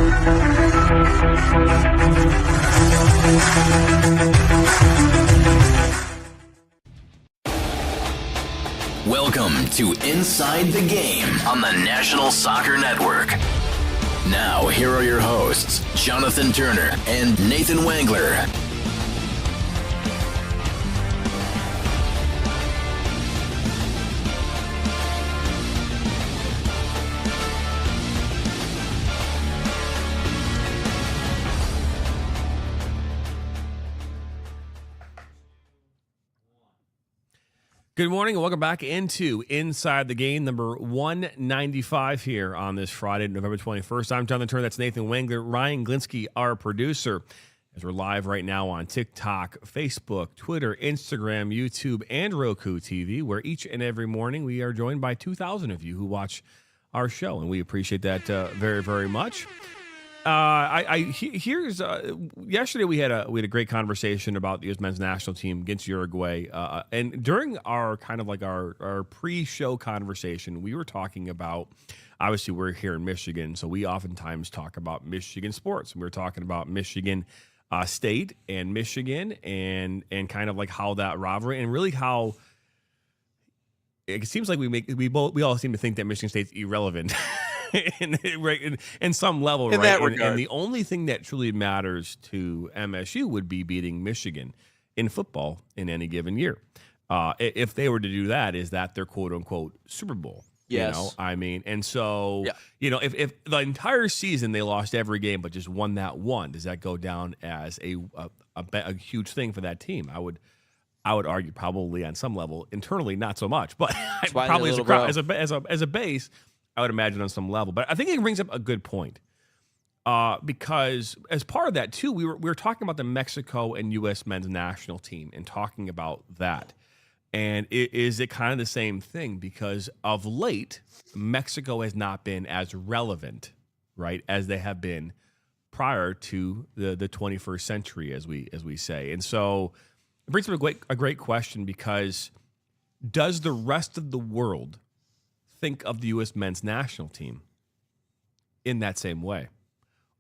Welcome to Inside the Game on the National Soccer Network. Now, here are your hosts, Jonathan Turner and Nathan Wangler. Good morning and welcome back into Inside the Game, number 195 here on this Friday, November 21st. I'm Jonathan Turner. That's Nathan Wangler. Ryan Glinsky, our producer, as we're live right now on TikTok, Facebook, Twitter, Instagram, YouTube, and Roku TV, where each and every morning we are joined by 2,000 of you who watch our show, and we appreciate that very, very much. Yesterday we had a great conversation about the U.S. men's national team against Uruguay, and during our kind of like our pre-show conversation, we were talking about, obviously we're here in Michigan, so we oftentimes talk about Michigan sports. We were talking about Michigan State and Michigan, and kind of like how that rivalry, and really how it seems like we all seem to think that Michigan State's irrelevant. in some level, in right? And the only thing that truly matters to MSU would be beating Michigan in football in any given year. If they were to do that, is that their quote unquote Super Bowl? Yes. You know, I mean, and so, you know, if the entire season they lost every game but just won that one, does that go down as a huge thing for that team? I would argue probably on some level internally, not so much, but probably as a base, I would imagine on some level. But I think it brings up a good point because as part of that, too, we were talking about the Mexico and U.S. men's national team and talking about that. And is it kind of the same thing? Because of late, Mexico has not been as relevant, right, as they have been prior to the 21st century, as we say. And so it brings up a great question, because does the rest of the world think of the U.S. men's national team in that same way?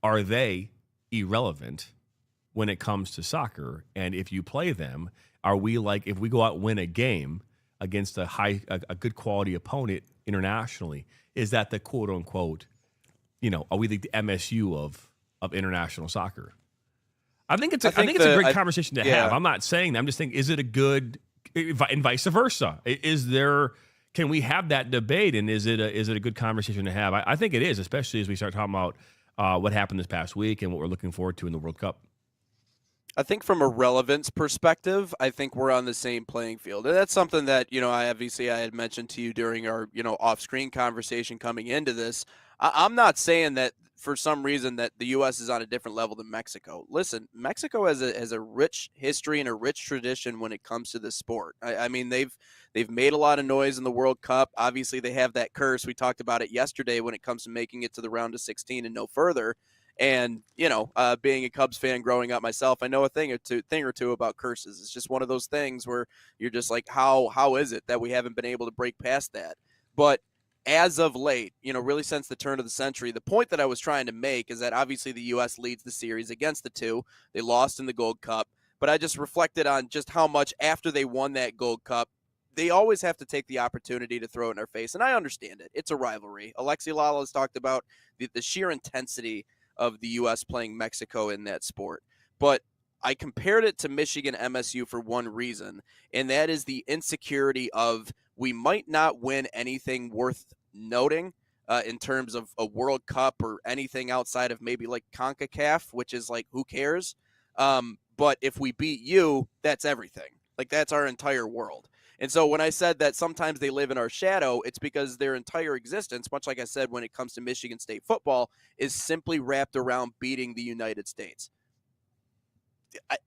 Are they irrelevant when it comes to soccer? And if you play them, are we like, if we go out and win a game against a good quality opponent internationally, is that the quote unquote, you know, are we the MSU of international soccer? I think it's a great conversation to have. I'm not saying that. I'm just thinking, is it a good, and vice versa? Can we have that debate, and is it a good conversation to have? I think it is, especially as we start talking about what happened this past week and what we're looking forward to in the World Cup. I think from a relevance perspective, I think we're on the same playing field. And that's something that, you know, I had mentioned to you during our, you know, off-screen conversation coming into this. I'm not saying that for some reason that the U.S. is on a different level than Mexico. Listen, Mexico has a rich history and a rich tradition when it comes to this sport. I mean, they've made a lot of noise in the World Cup. Obviously, they have that curse. We talked about it yesterday when it comes to making it to the round of 16 and no further. And, you know, being a Cubs fan growing up myself, I know a thing or two about curses. It's just one of those things where you're just like, how is it that we haven't been able to break past that? But as of late, you know, really since the turn of the century, the point that I was trying to make is that obviously the U.S. leads the series against the two. They lost in the Gold Cup. But I just reflected on just how much after they won that Gold Cup, they always have to take the opportunity to throw it in our face. And I understand it. It's a rivalry. Alexi Lala has talked about the sheer intensity of the U.S. playing Mexico in that sport. But I compared it to Michigan MSU for one reason, and that is the insecurity of we might not win anything worth noting in terms of a World Cup or anything outside of maybe like CONCACAF, which is like, who cares? But if we beat you, that's everything. Like, that's our entire world. And so when I said that sometimes they live in our shadow, it's because their entire existence, much like I said when it comes to Michigan State football, is simply wrapped around beating the United States.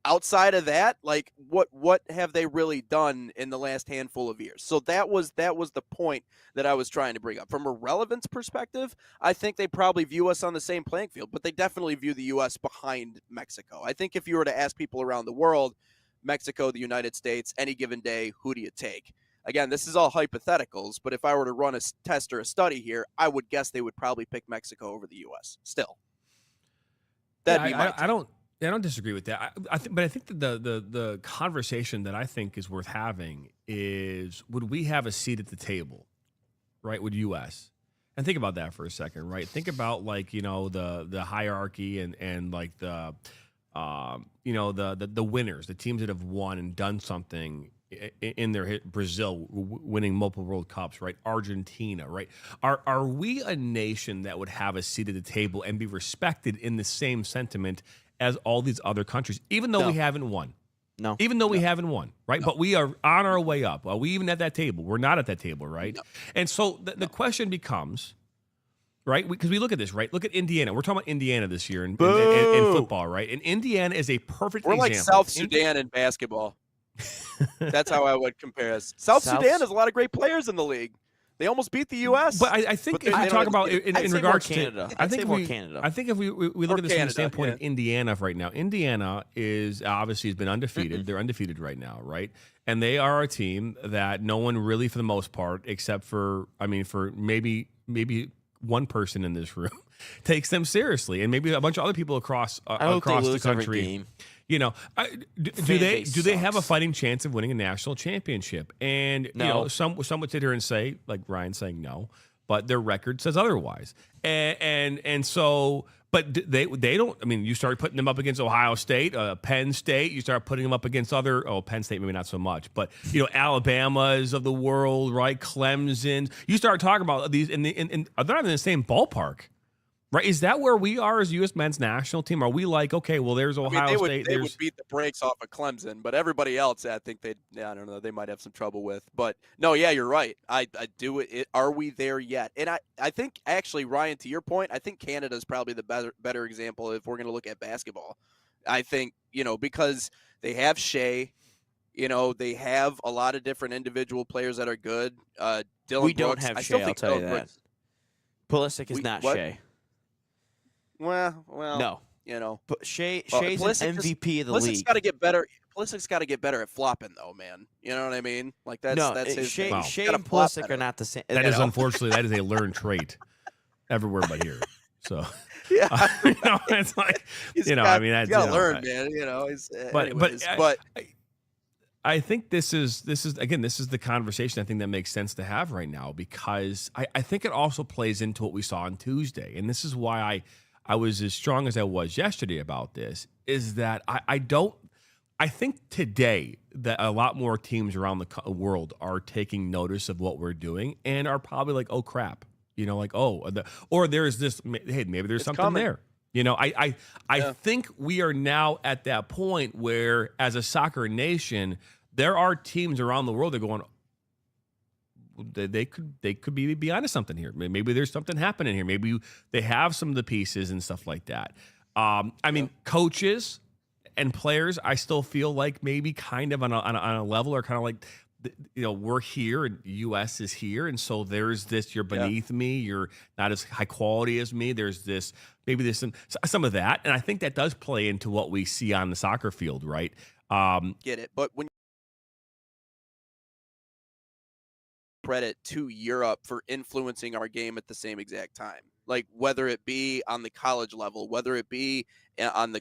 Outside of that, like, what have they really done in the last handful of years? So that was the point that I was trying to bring up. From a relevance perspective, I think they probably view us on the same playing field, but they definitely view the U.S. behind Mexico. I think if you were to ask people around the world, Mexico, the United States, any given day, who do you take? Again, this is all hypotheticals, but if I were to run a test or a study here, I would guess they would probably pick Mexico over the U.S. still. That'd be my I don't disagree with that. But I think that the conversation that I think is worth having is, would we have a seat at the table, right? With U.S. And think about that for a second, right? Think about the hierarchy and like the winners, the teams that have won and done something in their hit. Brazil winning multiple World Cups, right? Argentina, right? Are we a nation that would have a seat at the table and be respected in the same sentiment as all these other countries, even though we haven't won? No. Even though we haven't won, right? No. But we are on our way up. Are we even at that table? We're not at that table, right? No. And so the question becomes, right? Because we look at this, right? Look at Indiana. We're talking about Indiana this year in football, right? And Indiana is a perfect example. We're like South Sudan in basketball. That's how I would compare us. South Sudan has a lot of great players in the league. They almost beat the U.S. But I think if you talk about in regards Canada, to, I think if we look at this from the standpoint of Indiana right now, Indiana is obviously has been undefeated. They're undefeated right now, right? And they are a team that no one really, for the most part, except for maybe one person in this room, takes them seriously, and maybe a bunch of other people across the country. Do they have a fighting chance of winning a national championship? And no. Some would sit here and say, like Ryan's saying, no, but their record says otherwise. And so, but they don't. I mean, you start putting them up against Ohio State, Penn State. You start putting them up against Penn State maybe not so much, but Alabama's of the world, right? Clemson. You start talking about these, and they're not in the same ballpark. Right, is that where we are as U.S. men's national team? Are we like, okay, well, there's Ohio State. They would beat the brakes off of Clemson, but everybody else, I think I don't know, they might have some trouble with. But no, yeah, you're right. I do it. Are we there yet? And I think actually, Ryan, to your point, I think Canada is probably the better example if we're going to look at basketball. I think because they have Shea, they have a lot of different individual players that are good. Dillon we Brooks, don't have Shea. I'll tell you that. Pulisic is not Shea. Well, no. But Shea's Pulisic's an MVP of the Pulisic's league. Got to get better. Pulisic's got to get better at flopping, though, man. You know what I mean? Like that's his Shea, thing. wow. Shea and Pulisic are not the same. That is unfortunately that is a learned trait everywhere but here. So yeah, it's like that's gotta learn, man. But I think this is the conversation I think that makes sense to have right now, because I think it also plays into what we saw on Tuesday, and this is why I was as strong as I was yesterday about this, is that I think today that a lot more teams around the world are taking notice of what we're doing and are probably like, oh crap, or there's this, hey, maybe there's something coming there. I think we are now at that point where, as a soccer nation, there are teams around the world that are going, they could be onto something here. Maybe there's something happening here. Maybe they have some of the pieces and stuff like that. Coaches and players, I still feel like maybe kind of on a level are kind of like, we're here and U.S. is here, and so there's this, you're beneath me, you're not as high quality as me. There's this, maybe there's some of that, and I think that does play into what we see on the soccer field, right? Get it, but when credit to Europe for influencing our game at the same exact time, like whether it be on the college level, whether it be on the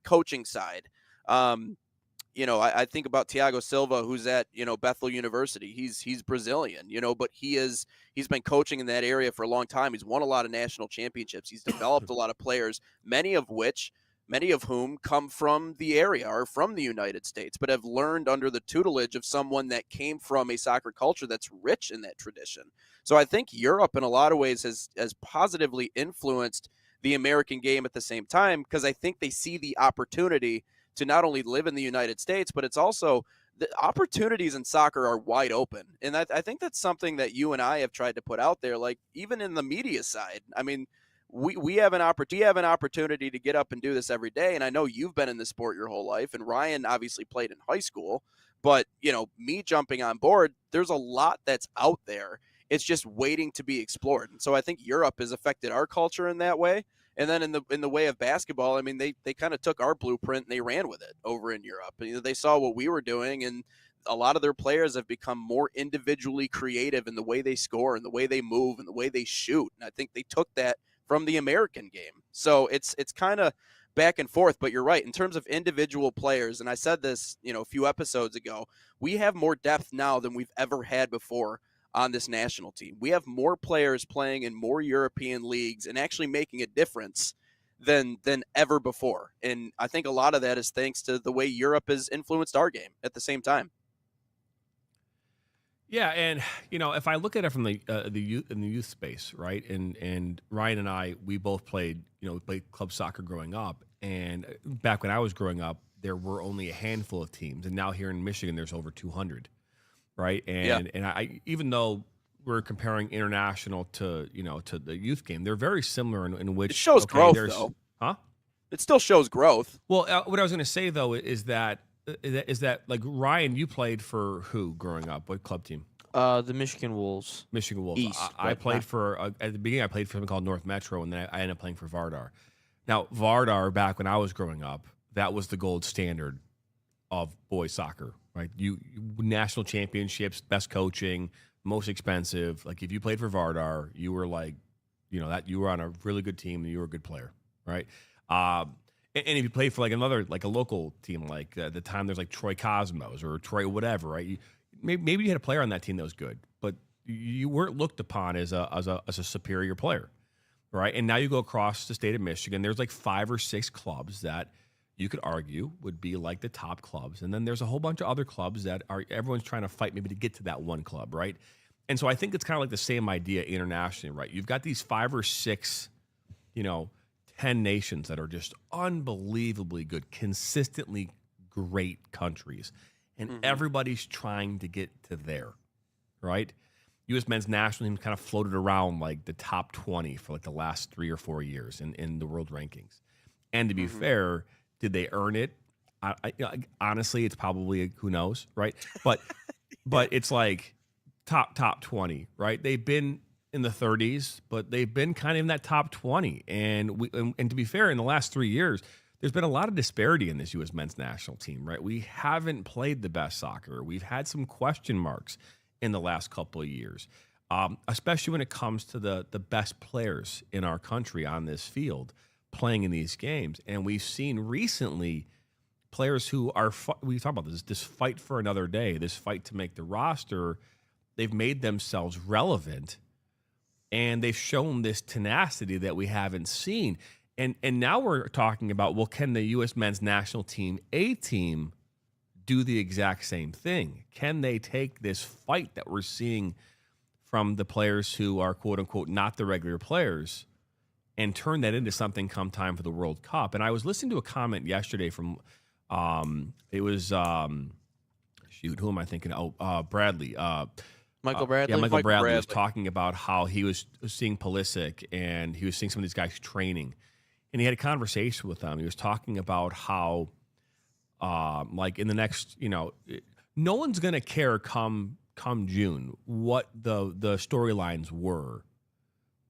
coaching side. I think about Thiago Silva, who's at, Bethel University. He's Brazilian, but he's been coaching in that area for a long time. He's won a lot of national championships. He's developed a lot of players, many of whom come from the area or from the United States, but have learned under the tutelage of someone that came from a soccer culture that's rich in that tradition. So I think Europe in a lot of ways has positively influenced the American game at the same time, because I think they see the opportunity to not only live in the United States, but it's also the opportunities in soccer are wide open. And I think that's something that you and I have tried to put out there, like even in the media side. I mean, we have an opportunity to get up and do this every day. And I know you've been in the sport your whole life, and Ryan obviously played in high school, but me jumping on board, there's a lot that's out there. It's just waiting to be explored. And so I think Europe has affected our culture in that way. And then in the way of basketball, I mean, they kind of took our blueprint and they ran with it over in Europe. And they saw what we were doing, and a lot of their players have become more individually creative in the way they score and the way they move and the way they shoot. And I think they took that from the American game. So it's kind of back and forth, but you're right. In terms of individual players, and I said this, a few episodes ago, we have more depth now than we've ever had before on this national team. We have more players playing in more European leagues and actually making a difference than ever before. And I think a lot of that is thanks to the way Europe has influenced our game at the same time. Yeah, and if I look at it from the youth space, right, and Ryan and I, we both played club soccer growing up, and back when I was growing up, there were only a handful of teams, and now here in Michigan, there's over 200, right? And I even though we're comparing international to the youth game, they're very similar in which it shows growth, though. Huh? It still shows growth. Well, what I was going to say though is that like Ryan, you played for who growing up? What club team? The Michigan Wolves. Michigan Wolves. East, I played for at the beginning. I played for something called North Metro, and then I ended up playing for Vardar. Now, Vardar, back when I was growing up, that was the gold standard of boys soccer, right? You national championships, best coaching, most expensive. Like if you played for Vardar, you were like, that you were on a really good team and you were a good player, right? And if you played for like a local team, like the time there's like Troy Cosmos or Troy whatever, right? Maybe you had a player on that team that was good, but you weren't looked upon as a superior player, right? And now you go across the state of Michigan, there's like 5 or 6 clubs that you could argue would be like the top clubs. And then there's a whole bunch of other clubs that everyone's trying to fight maybe to get to that one club, right? And so I think it's kind of like the same idea internationally, right? You've got these 5 or 6, 10 nations that are just unbelievably good, consistently great countries. And everybody's trying to get to there, right? U.S. men's national team kind of floated around like the top 20 for like the last 3 or 4 years in the world rankings. And to be fair, did they earn it? Honestly, it's probably who knows, right? But it's like top 20, right? They've been in the 30s, but they've been kind of in that top 20. And to be fair, in the last 3 years, there's been a lot of disparity in this U.S. men's national team, right? We haven't played the best soccer. We've had some question marks in the last couple of years, especially when it comes to the best players in our country on this field playing in these games. And we've seen recently players who are, we talk about this fight for another day, this fight to make the roster. They've made themselves relevant, and they've shown this tenacity that we haven't seen. And now we're talking about, well, can the U.S. men's national team, A team, do the exact same thing? Can they take this fight that we're seeing from the players who are, quote unquote, not the regular players and turn that into something come time for the World Cup? And I was listening to a comment yesterday from, it was, who am I thinking? Bradley. Michael Bradley? Yeah, Michael Bradley was talking about how he was seeing Pulisic and he was seeing some of these guys training. And he had a conversation with them. He was talking about how, like in the next, no one's going to care come June what the storylines were,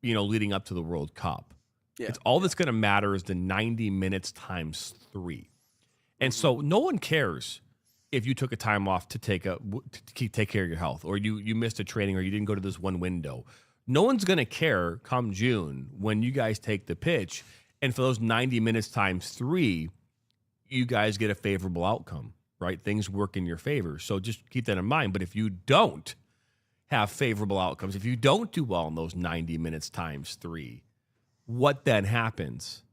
leading up to the World Cup. Yeah. It's all that's going to matter is the 90 minutes times 3. And so no one cares if you took a time off to take care of your health, or you missed a training, or you didn't go to this one window. No one's going to care come June when you guys take the pitch. And for those 90 minutes times 3, you guys get a favorable outcome, right? Things work in your favor. So just keep that in mind. But if you don't have favorable outcomes, if you don't do well in those 90 minutes times 3, what then happens,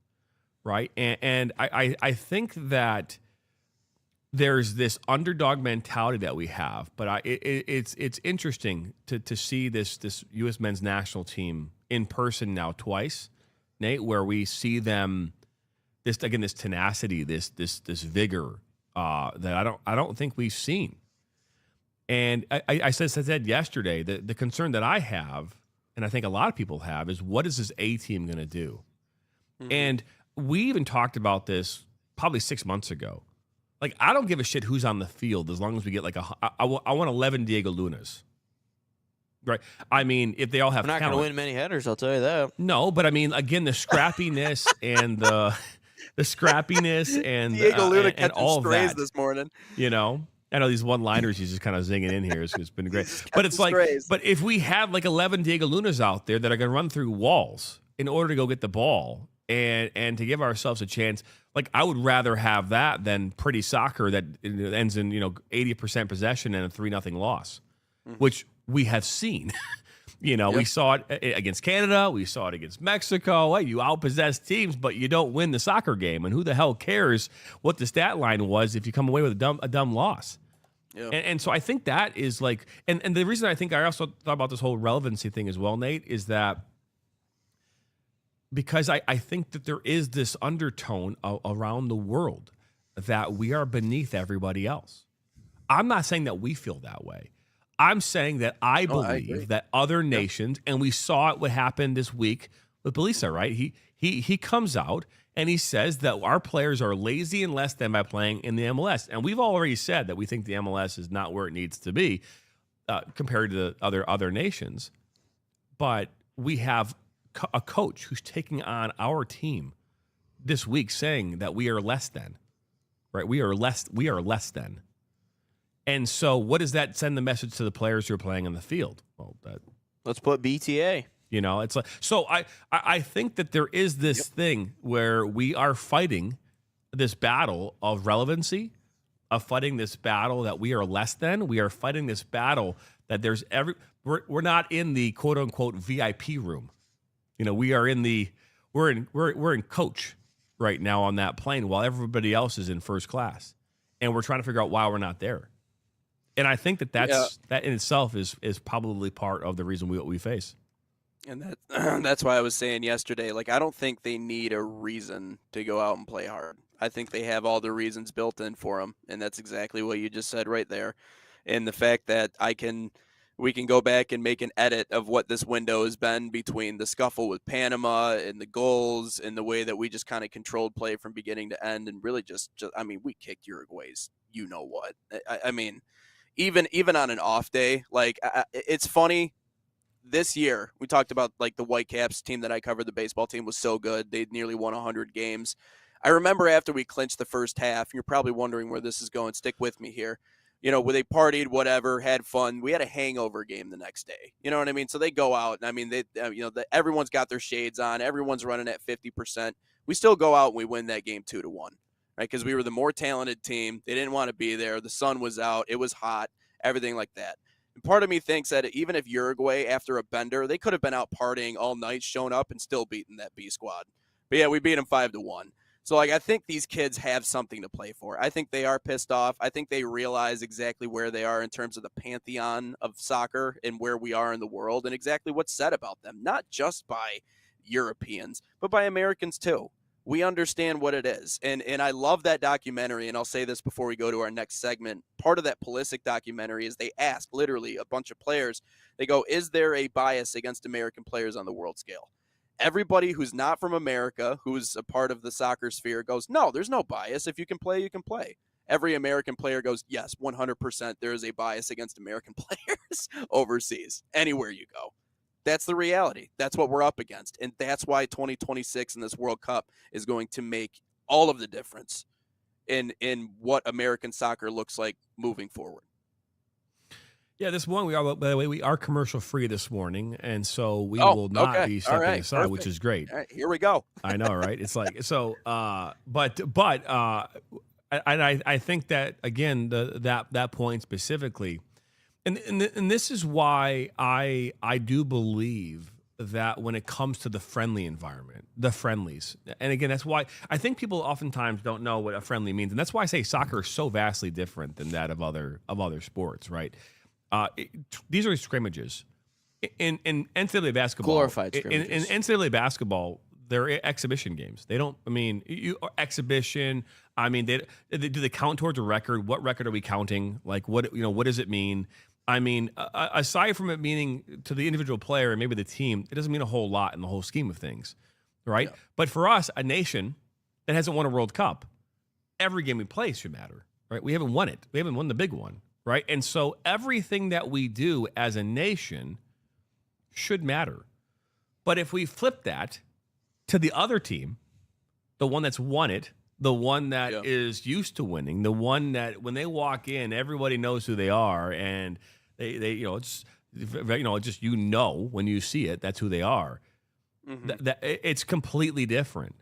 right? And I think that there's this underdog mentality that we have. But it's interesting to see this U.S. men's national team in person now twice, Nate, where we see them this tenacity, this vigor that I don't think we've seen. And I said yesterday that the concern that I have, and I think a lot of people have, is what is this A team going to do? And we even talked about this probably 6 months ago. Like, I don't give a shit who's on the field as long as we get like I want 11 Diego Lunas. Right. I mean, if they all have talent. We're not going to win many headers, I'll tell you that. No, but I mean, again, the scrappiness and the scrappiness and Diego Luna and all of that this morning. I know these one-liners he's just kind of zinging in here. It's been great. But it's like, but if we have like 11 Diego Lunas out there that are going to run through walls in order to go get the ball and to give ourselves a chance. Like, I would rather have that than pretty soccer that ends in 80% possession and a 3-0 loss, which we have seen. We saw it against Canada. We saw it against Mexico. You outpossess teams, but you don't win the soccer game. And who the hell cares what the stat line was if you come away with a dumb loss? Yep. And so I think that is like, and the reason I also thought about this whole relevancy thing as well, Nate, is that because I think that there is this undertone around the world that we are beneath everybody else. I'm not saying that we feel that way. I'm saying that I believe that other nations, and we saw it what happened this week with Belisa, right? He comes out and he says that our players are lazy and less than by playing in the MLS. And we've already said that we think the MLS is not where it needs to be compared to the other nations. But we have a coach who's taking on our team this week saying that we are less than, right? We are less than. And so what does that send the message to the players who are playing on the field? Well, let's put BTA. It's like, so I think that there is this thing where we are fighting this battle of relevancy, of fighting this battle that we are less than. We are fighting this battle that we're not in the quote unquote VIP room. We are we're in coach right now on that plane while everybody else is in first class, and we're trying to figure out why we're not there. And I think that in itself is probably part of the reason we face. And that's why I was saying yesterday, like, I don't think they need a reason to go out and play hard. I think they have all the reasons built in for them, and that's exactly what you just said right there. And the fact that we can go back and make an edit of what this window has been between the scuffle with Panama and the goals and the way that we just kind of controlled play from beginning to end, and really just we kicked Uruguay's what. I mean, even on an off day, like, it's funny. This year, we talked about, like, the Whitecaps team that I covered, the baseball team, was so good. They'd nearly won 100 games. I remember after we clinched the first half, you're probably wondering where this is going. Stick with me here. Where they partied, whatever, had fun. We had a hangover game the next day. You know what I mean? So they go out, and everyone's got their shades on. Everyone's running at 50%. We still go out and we win that game 2-1, right? Because we were the more talented team. They didn't want to be there. The sun was out. It was hot, everything like that. And part of me thinks that even if Uruguay, after a bender, they could have been out partying all night, shown up, and still beaten that B squad. But yeah, we beat them 5-1. So, like, I think these kids have something to play for. I think they are pissed off. I think they realize exactly where they are in terms of the pantheon of soccer and where we are in the world and exactly what's said about them, not just by Europeans, but by Americans too. We understand what it is. And I love that documentary, and I'll say this before we go to our next segment. Part of that Pulisic documentary is they ask literally a bunch of players, they go, is there a bias against American players on the world scale? Everybody who's not from America, who's a part of the soccer sphere, goes, no, there's no bias. If you can play, you can play. Every American player goes, yes, 100% there is a bias against American players overseas, anywhere you go. That's the reality. That's what we're up against. And that's why 2026 in this World Cup is going to make all of the difference in what American soccer looks like moving forward. Yeah, this morning, by the way, we are commercial free this morning, and so we will not be stepping aside, perfect. Which is great. All right, here we go. I know, right? It's like, so, but I think that, again, that point specifically, and this is why I do believe that when it comes to the friendly environment, the friendlies, and again, that's why I think people oftentimes don't know what a friendly means, and that's why I say soccer is so vastly different than that of other sports, right? These are scrimmages. In NCAA basketball, glorified scrimmages. In NCAA basketball, they're exhibition games. They don't. I mean, exhibition. I mean, do they count towards a record? What record are we counting? Like, what does it mean? I mean, aside from it meaning to the individual player and maybe the team, it doesn't mean a whole lot in the whole scheme of things, right? Yeah. But for us, a nation that hasn't won a World Cup, every game we play should matter, right? We haven't won it. We haven't won the big one, right? And so everything that we do as a nation should matter. But if we flip that to the other team, the one that's won it, the one that is used to winning, the one that when they walk in, everybody knows who they are, and they it's just when you see it, that's who they are. It's completely different.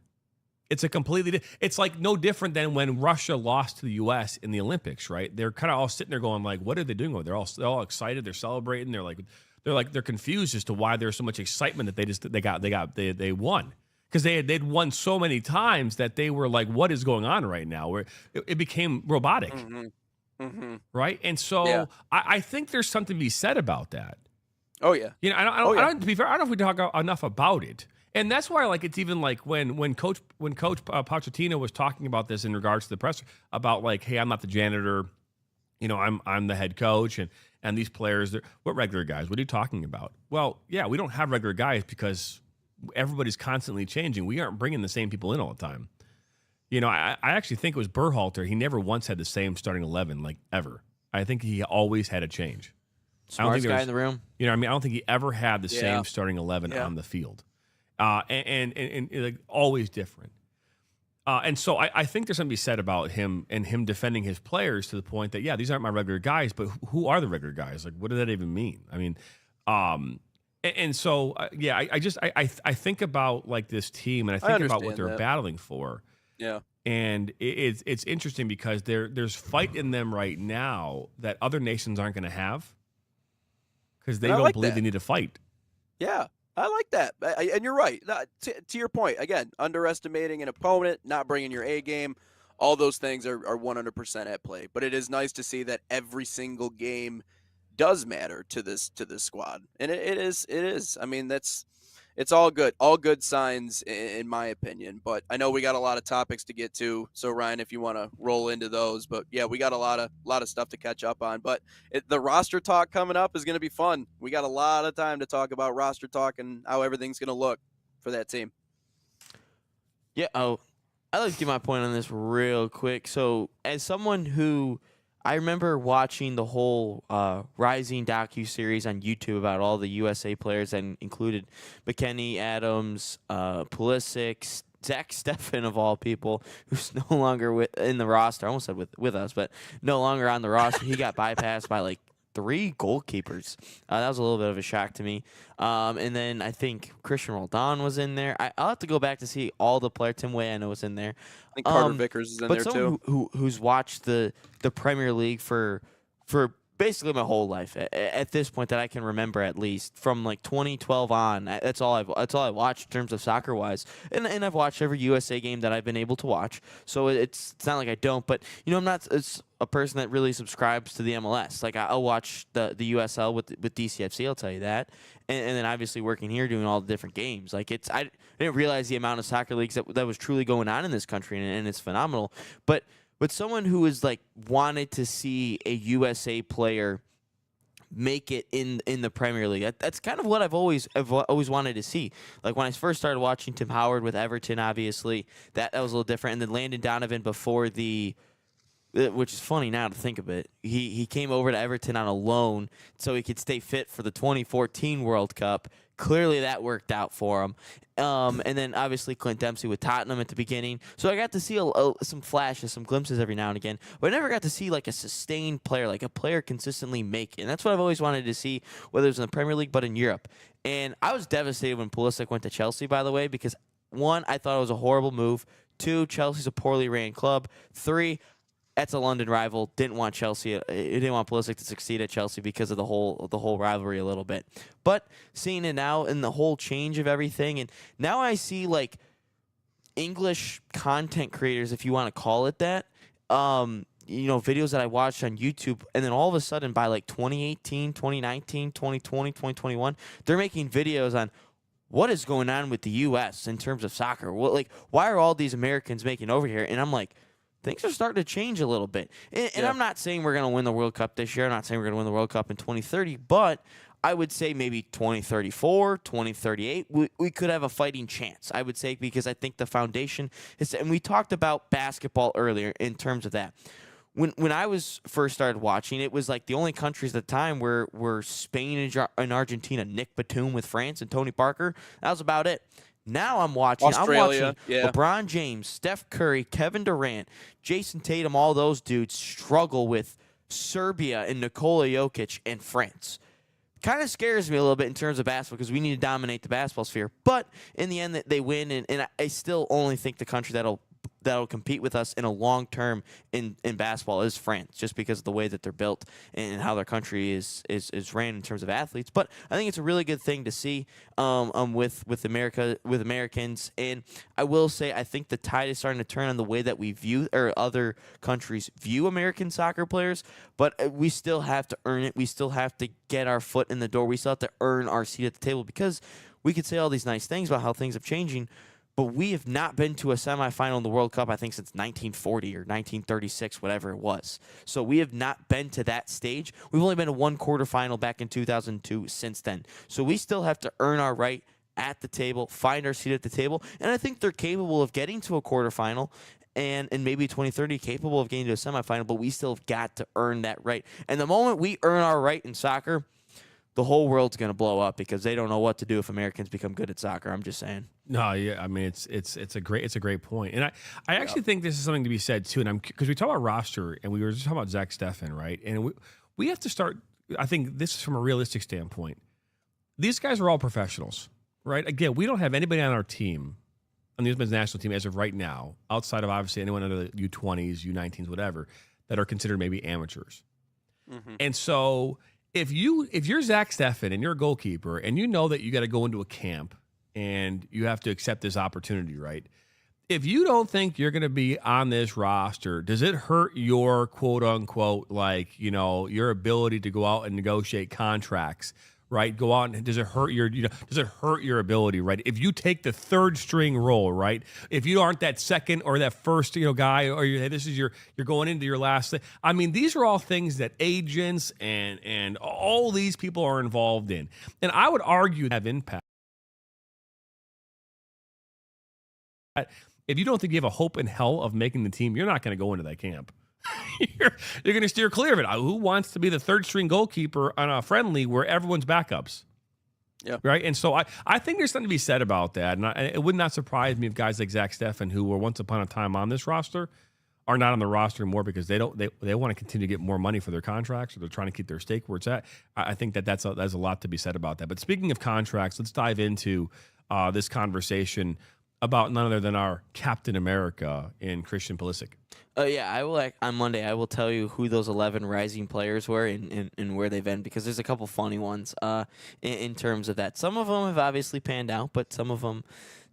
It's like no different than when Russia lost to the U.S. in the Olympics, right? They're kind of all sitting there going like, "What are they doing over there?" They're all excited. They're celebrating. They're confused as to why there's so much excitement that they won, because they'd won so many times that they were like, "What is going on right now?" Where it became robotic, right? And so I think there's something to be said about that. Oh yeah. I don't. To be fair, I don't know if we talk enough about it. And that's why, like, it's even like when Coach Pochettino was talking about this in regards to the press about like, hey, I'm not the janitor, I'm the head coach, and these players, what regular guys? What are you talking about? Well, yeah, we don't have regular guys because everybody's constantly changing. We aren't bringing the same people in all the time. I actually think it was Berhalter. He never once had the same starting 11, like, ever. I think he always had a change. Smartest guy in the room. I don't think he ever had the same starting 11 on the field. And like, always different. And so I think there's something to be said about him and him defending his players to the point that, yeah, these aren't my regular guys, but who are the regular guys? Like, what does that even mean? I mean, and so, I think about like this team, and I think about what they're battling for. Yeah. And it's interesting because there's fight in them right now that other nations aren't going to have because they don't believe they need to fight. Yeah. I like that. And you're right. To your point, again, underestimating an opponent, not bringing your A game, all those things are 100% at play. But it is nice to see that every single game does matter to this squad. And it is. I mean, it's all good. All good signs in my opinion. But I know we got a lot of topics to get to. So Ryan, if you want to roll into those, but yeah, we got a lot of stuff to catch up on. But the roster talk coming up is going to be fun. We got a lot of time to talk about roster talk and how everything's going to look for that team. Yeah. Oh, I'd like to give my point on this real quick. So as someone who I remember watching the whole Rising docu-series on YouTube about all the USA players that included McKennie, Adams, Pulisic, Zach Steffen of all people, who's no longer in the roster. I almost said with us, but no longer on the roster. He got bypassed by like 3 goalkeepers. That was a little bit of a shock to me. And then I think Christian Roldan was in there. I'll have to go back to see all the players. Tim Way, I know, was in there. I think Carter Vickers is in there too. Who's watched the Premier League for basically my whole life at this point that I can remember, at least from like 2012 on. That's all I watched in terms of soccer wise, and I've watched every USA game that I've been able to watch. So it's not like I don't, but I'm not a person that really subscribes to the MLS. Like I'll watch the USL with DCFC. I'll tell you that, and then obviously working here doing all the different games. Like I didn't realize the amount of soccer leagues that was truly going on in this country, and it's phenomenal. But someone who is like wanted to see a USA player make it in the Premier League, that's kind of what I've always wanted to see. Like when I first started watching Tim Howard with Everton, obviously that was a little different, and then Landon Donovan before which is funny now to think of it. He came over to Everton on a loan so he could stay fit for the 2014 World Cup. Clearly that worked out for him. And then obviously Clint Dempsey with Tottenham at the beginning. So I got to see some flashes, some glimpses every now and again. But I never got to see like a sustained player, like a player consistently make it. And that's what I've always wanted to see, whether it was in the Premier League but in Europe. And I was devastated when Pulisic went to Chelsea, by the way, because 1, I thought it was a horrible move. 2, Chelsea's a poorly ran club. 3, that's a London rival. Didn't want Pulisic to succeed at Chelsea because of the whole rivalry a little bit. But seeing it now and the whole change of everything, and now I see like English content creators, if you want to call it that, videos that I watched on YouTube, and then all of a sudden by like 2018, 2019, 2020, 2021, they're making videos on what is going on with the U.S. in terms of soccer. Why are all these Americans making over here? And I'm like, things are starting to change a little bit. And I'm not saying we're going to win the World Cup this year. I'm not saying we're going to win the World Cup in 2030. But I would say maybe 2034, 2038, we could have a fighting chance, I would say, because I think the foundation is – and we talked about basketball earlier in terms of that. When I was first started watching, it was like the only countries at the time were Spain and Argentina, Nick Batum with France and Tony Parker. That was about it. Now I'm watching LeBron James, Steph Curry, Kevin Durant, Jason Tatum, all those dudes struggle with Serbia and Nikola Jokic and France. kind of scares me a little bit in terms of basketball because we need to dominate the basketball sphere. But in the end, they win, and I still only think the country that'll compete with us in a long term in basketball is France, just because of the way that they're built and how their country is ran in terms of athletes. But I think it's a really good thing to see with Americans. And I will say I think the tide is starting to turn on the way that we view or other countries view American soccer players. But we still have to earn it. We still have to get our foot in the door. We still have to earn our seat at the table, because we could say all these nice things about how things have changing, but we have not been to a semifinal in the World Cup, I think, since 1940 or 1936, whatever it was. So we have not been to that stage. We've only been to one quarterfinal back in 2002 since then. So we still have to earn our right at the table, find our seat at the table. And I think they're capable of getting to a quarterfinal and maybe 2030 capable of getting to a semifinal, but we still have got to earn that right. And the moment we earn our right in soccer, the whole world's going to blow up, because they don't know what to do if Americans become good at soccer. I'm just saying. No, yeah, I mean it's a great point, and I actually think this is something to be said too. And because we talk about roster, and we were just talking about Zach Steffen, right? And we have to start. I think this is from a realistic standpoint. These guys are all professionals, right? Again, we don't have anybody on our team, on the men's national team as of right now, outside of obviously anyone under the U20s, U19s, whatever, that are considered maybe amateurs. Mm-hmm. And so if you're Zach Steffen and you're a goalkeeper and you know that you got to go into a camp and you have to accept this opportunity, right? If you don't think you're going to be on this roster, does it hurt your quote unquote, like, your ability to go out and negotiate contracts, right? Go out and does it hurt your ability, right? If you take the third string role, right? If you aren't that second or that first, guy, or you're going into your last thing. I mean, these are all things that agents and all these people are involved in. And I would argue have impact. If you don't think you have a hope in hell of making the team, you're not going to go into that camp. you're going to steer clear of it. Who wants to be the third string goalkeeper on a friendly where everyone's backups? Yeah. Right. And so I think there's something to be said about that. And it would not surprise me if guys like Zach Steffen, who were once upon a time on this roster, are not on the roster anymore because they want to continue to get more money for their contracts, or they're trying to keep their stake where it's at. I think that's a lot to be said about that. But speaking of contracts, let's dive into this conversation about none other than our Captain America in Christian Pulisic. Yeah, I will. On Monday, I will tell you who those 11 rising players were and where they've been, because there's a couple funny ones in terms of that. Some of them have obviously panned out, but some of them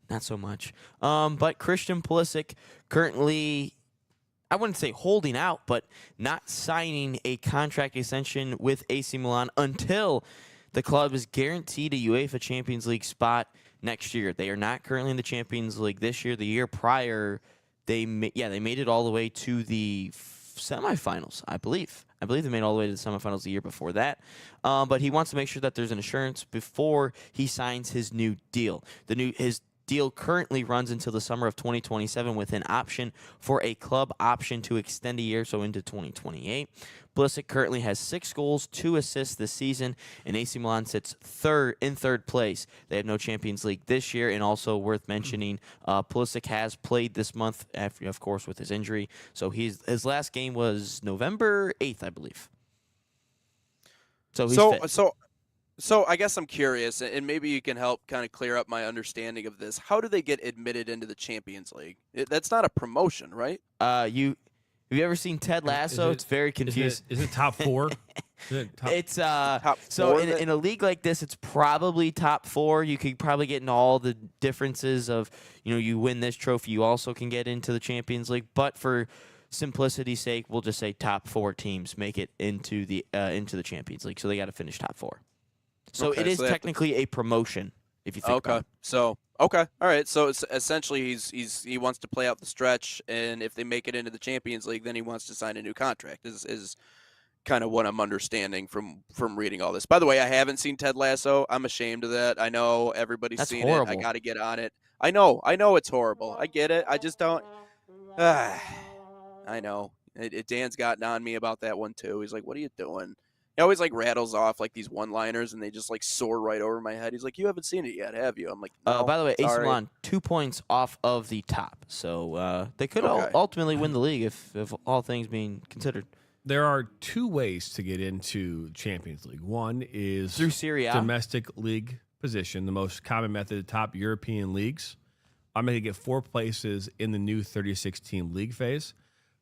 not so much. But Christian Pulisic currently, I wouldn't say holding out, but not signing a contract extension with AC Milan until the club is guaranteed a UEFA Champions League spot next year. They are not currently in the Champions League this year. The year prior, they made it all the way to the semifinals, I believe. I believe they made all the way to the semifinals the year before that. But he wants to make sure that there's an assurance before he signs his new deal. His deal currently runs until the summer of 2027 with an option for a club option to extend a year, so into 2028. Pulisic currently has 6 goals, 2 assists this season, and AC Milan sits in third place. They have no Champions League this year, and also worth mentioning, Pulisic has played this month, after, of course, with his injury. So his last game was November 8th, I believe. So he's fit. So I guess I'm curious, and maybe you can help kind of clear up my understanding of this. How do they get admitted into the Champions League? That's not a promotion, right? Have you ever seen Ted Lasso? It's very confusing. Is it top 4? It's top so 4 in a league like this, it's probably top 4. You could probably get into all the differences of, you win this trophy, you also can get into the Champions League. But for simplicity's sake, we'll just say top 4 teams make it into the Champions League. So they got to finish top 4. So it is technically a promotion, if you think about it. So all right. So it's essentially he wants to play out the stretch, and if they make it into the Champions League, then he wants to sign a new contract. Is kind of what I'm understanding from reading all this. By the way, I haven't seen Ted Lasso. I'm ashamed of that. I know everybody's seen horrible. it. I got to get on it. I know it's horrible. I get it. I just don't. I know. Dan's gotten on me about that one too. He's like, "What are you doing?" He always rattles off these one-liners, and they just soar right over my head. He's like, "You haven't seen it yet, have you?" I'm like, "No." By the way, AC Milan 2 points off of the top, so they could ultimately win the league if all things being considered. there are two ways to get into Champions League. One is Through Serie A. domestic league position, the most common method, top European leagues. I'm going to get 4 places in the new 36-team league phase.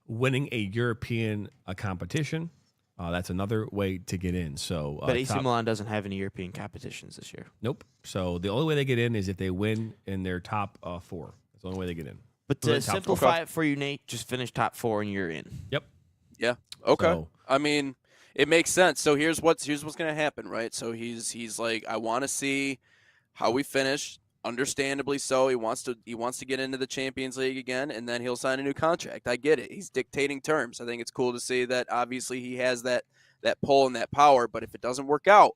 Winning a European competition, that's another way to get in. So, but AC Milan doesn't have any European competitions this year. Nope. So the only way they get in is if they win in their top 4. That's the only way they get in. But to simplify it for you, Nate, just finish top 4 and you're in. Yep. Yeah. Okay. So, I mean, it makes sense. So here's what's going to happen, right? So he's like, I want to see how we finish. Understandably so. He wants to get into the Champions League again, and then he'll sign a new contract. I get it. He's dictating terms. I think it's cool to see that obviously he has that pull and that power, but if it doesn't work out,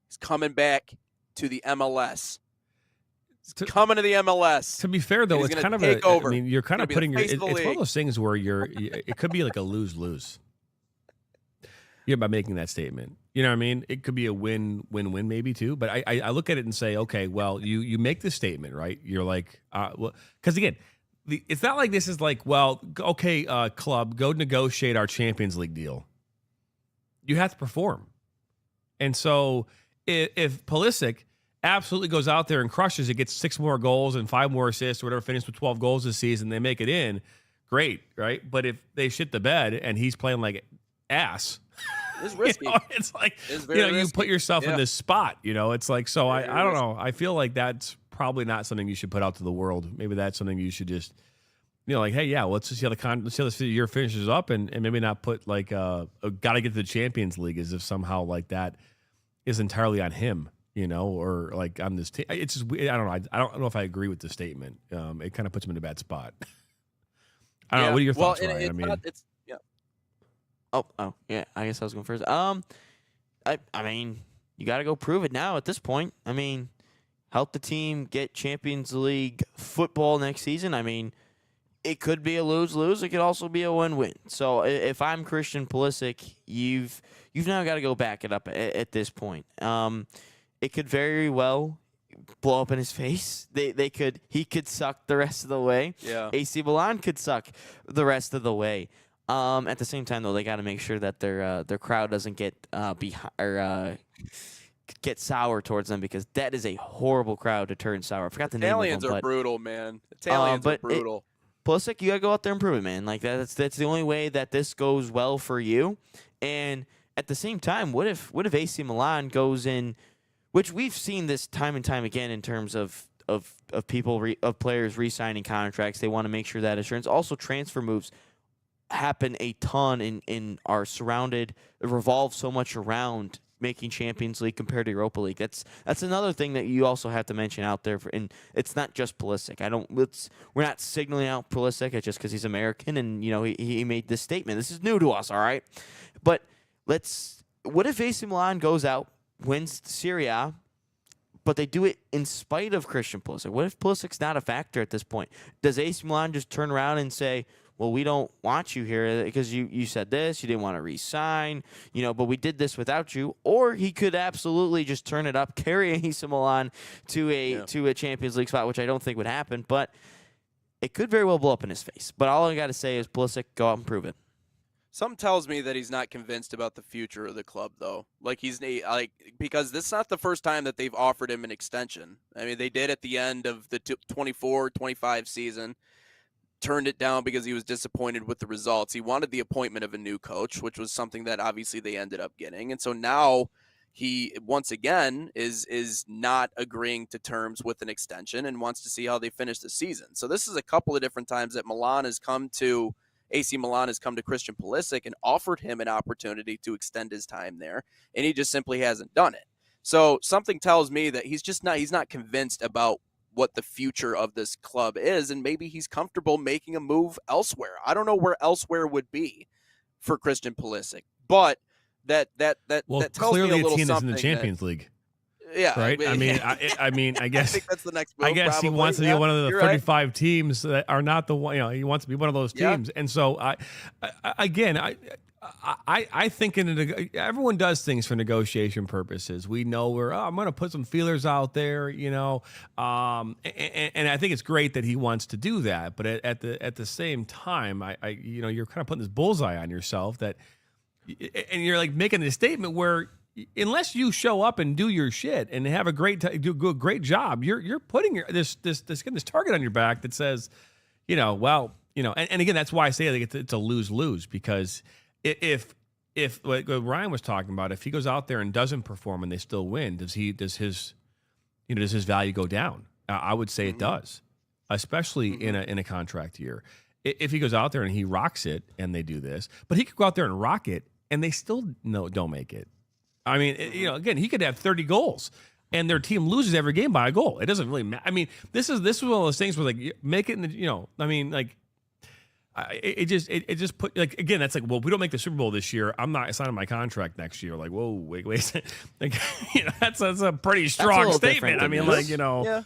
he's coming back to the MLS. Coming to the MLS. To be fair, though, it's kind of over. I mean, you're kind of putting your. It's one of league. those things where it could be like a lose-lose. By making that statement, you know what I mean? It could be a win-win-win maybe too. But I look at it and say, okay, well, you make this statement, right? You're like, well, because again, it's not like this is like, well, okay, club, go negotiate our Champions League deal. You have to perform, and so if Pulisic absolutely goes out there and crushes it, gets 6 more goals and 5 more assists or whatever, finished with 12 goals this season, they make it in, great, right? But if they shit the bed and he's playing like ass. It's risky. It's like, very you put yourself in this spot, it's like, so I don't risky. know. I feel like that's probably not something you should put out to the world. Maybe that's something you should just, like, hey, yeah, let's just see how the year finishes up and maybe not put like, got to get to the Champions League as if somehow like that is entirely on him, or like on this team. It's just, I don't know. I don't know if I agree with the statement. It kind of puts him in a bad spot. I don't know. What are your thoughts, Ryan? Oh, yeah. I guess I was going first. I mean, you got to go prove it now at this point. I mean, help the team get Champions League football next season. I mean, it could be a lose-lose. It could also be a win-win. So if I'm Christian Pulisic, you've now got to go back it up at this point. It could very well blow up in his face. He could suck the rest of the way. Yeah. AC Milan could suck the rest of the way. At the same time, though, they got to make sure that their crowd doesn't get get sour towards them, because that is a horrible crowd to turn sour. I forgot the name of them. Italians are brutal, man. Italians are brutal. Pulisic, you got to go out there and prove it, man. Like that's the only way that this goes well for you. And at the same time, what if AC Milan goes in, which we've seen this time and time again in terms of players re-signing contracts. They want to make sure that assurance. Also, transfer moves happen a ton in our surrounded, revolve so much around making Champions League compared to Europa League. That's another thing that you also have to mention out there. And it's not just Pulisic. We're not signaling out Pulisic just because he's American and he made this statement. This is new to us, all right. But what if AC Milan goes out, wins Serie A, but they do it in spite of Christian Pulisic? What if Pulisic's not a factor at this point? Does AC Milan just turn around and say, well, we don't want you here because you said this, you didn't want to re-sign, but we did this without you? Or he could absolutely just turn it up, carry AC Milan to a Champions League spot, which I don't think would happen, but it could very well blow up in his face. But all I got to say is, Pulisic, go out and prove it. Something tells me that he's not convinced about the future of the club, though. Because this is not the first time that they've offered him an extension. I mean, they did at the end of the 24-25 season. Turned it down because he was disappointed with the results. He wanted the appointment of a new coach, which was something that obviously they ended up getting. And so now he, once again, is not agreeing to terms with an extension and wants to see how they finish the season. So this is a couple of different times that AC Milan has come to Christian Pulisic and offered him an opportunity to extend his time there, and he just simply hasn't done it. So something tells me that he's not convinced about what the future of this club is, and maybe he's comfortable making a move elsewhere. I don't know where elsewhere would be for Christian Pulisic, but that tells me a little something. In the Champions League. Yeah, right. I mean, I guess I think that's the next move. I guess probably. He wants to be one of the 35 teams that are not the one. He wants to be one of those teams, Yeah. And so I think everyone does things for negotiation purposes. We know I'm going to put some feelers out there, and I think it's great that he wants to do that. But at the same time, you're kind of putting this bullseye on yourself and you're like making a statement where unless you show up and do your shit and have a great job, you're putting this target on your back that says, and again, that's why I say I think it's a lose-lose, because if what Ryan was talking about, if he goes out there and doesn't perform and they still win, does his value go down? I would say it does, especially in a contract year. If he goes out there and he rocks it and they do this, but he could go out there and rock it and they still don't make it. I mean, again, he could have 30 goals and their team loses every game by a goal. It doesn't really matter. I mean, this is one of those things where like make it in the, it just put, like, again, that's like, well, if we don't make the Super Bowl this year, I'm not signing my contract next year. Like, whoa, wait, like, that's a pretty strong statement. I mean, like, yeah.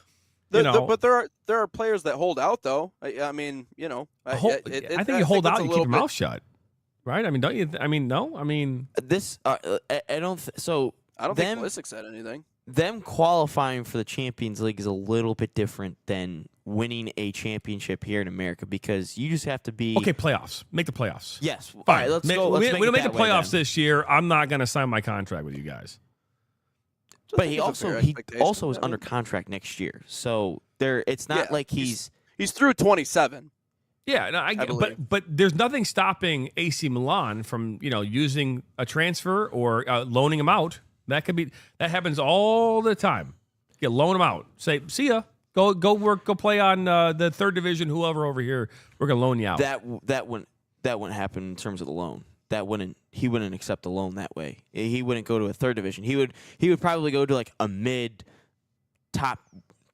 But there are players that hold out though. I mean, I think you hold out, you keep your mouth shut, right? I mean, don't you? I mean, no. I mean, this I don't. I don't think Pulisic said anything. Them qualifying for the Champions League is a little bit different than winning a championship here in America, because you just have to be playoffs. Make the playoffs. Yes. Fine. All right, let's go. We don't make the playoffs this year. I'm not going to sign my contract with you guys. But he also is under contract next year, so it's not like he's through 27. Yeah, no, I but there's nothing stopping AC Milan from using a transfer or loaning him out. That happens all the time. You loan him out. Say, see ya. Go work. Go play on the third division. Whoever over here, we're gonna loan you out. That wouldn't happen in terms of the loan. He wouldn't accept a loan that way. He wouldn't go to a third division. He would probably go to like a mid top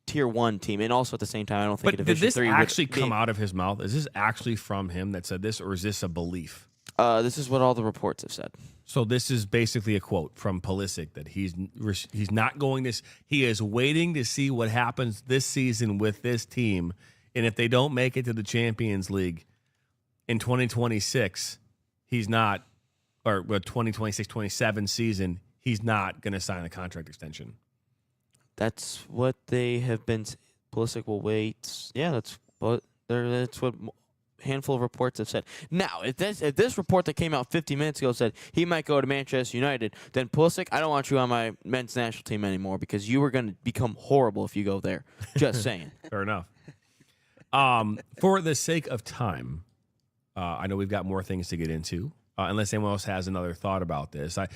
tier 1 team, and also at the same time, I don't think. But did this actually come out of his mouth? Is this actually from him that said this, or is this a belief? This is what all the reports have said. So this is basically a quote from Pulisic that he's not going to. He is waiting to see what happens this season with this team, and if they don't make it to the Champions League in 2026, he's not, or 2026-27 season, he's not going to sign a contract extension. That's what they have been. Pulisic will wait. Yeah, that's what handful of reports have said. Now, if this report that came out 50 minutes ago said he might go to Manchester United, then Pulisic, I don't want you on my men's national team anymore, because you are going to become horrible if you go there. Just saying. Fair enough. For the sake of time, I know we've got more things to get into. Unless anyone else has another thought about this, I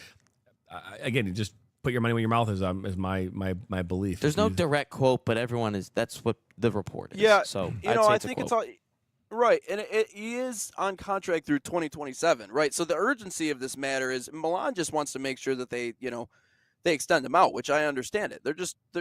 again, just put your money where your mouth is my belief. There's no direct quote, but that's what the report is. Yeah, so I think it's all. Right, and he is on contract through 2027, right? So the urgency of this matter is Milan just wants to make sure that they extend him out, which I understand it. They're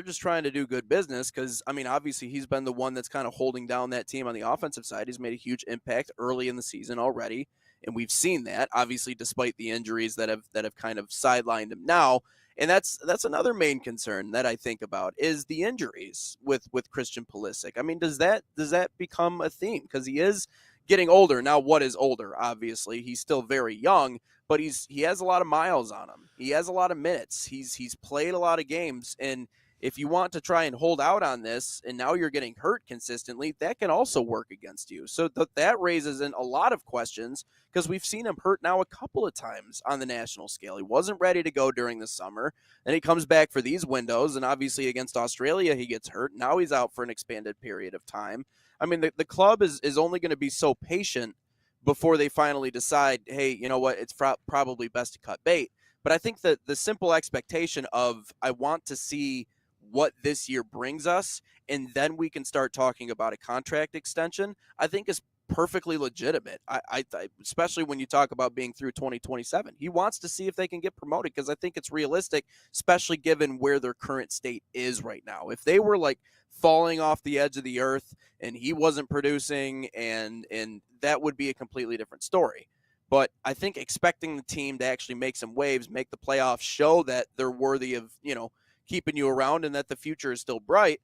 just trying to do good business, because I mean, obviously he's been the one that's kind of holding down that team on the offensive side. He's made a huge impact early in the season already, and we've seen that, obviously, despite the injuries that have kind of sidelined him now. And that's another main concern that I think about is the injuries with Christian Pulisic. I mean, does that become a theme? Because he is getting older. Now, what is older? Obviously, he's still very young, but he has a lot of miles on him. He has a lot of minutes. He's played a lot of games, and if you want to try and hold out on this, and now you're getting hurt consistently, that can also work against you. So that raises in a lot of questions, because we've seen him hurt now a couple of times on the national scale. He wasn't ready to go during the summer, and he comes back for these windows, and obviously against Australia he gets hurt. Now he's out for an expanded period of time. I mean, the club is only going to be so patient before they finally decide, hey, you know what, it's probably best to cut bait. But I think that the simple expectation of, I want to see what this year brings us, and then we can start talking about a contract extension, I think is perfectly legitimate. I especially when you talk about being through 2027. He wants to see if they can get promoted, because I think it's realistic, especially given where their current state is right now. If they were like falling off the edge of the earth and he wasn't producing, and that would be a completely different story. But I think expecting the team to actually make some waves, make the playoffs, show that they're worthy of, keeping you around and that the future is still bright,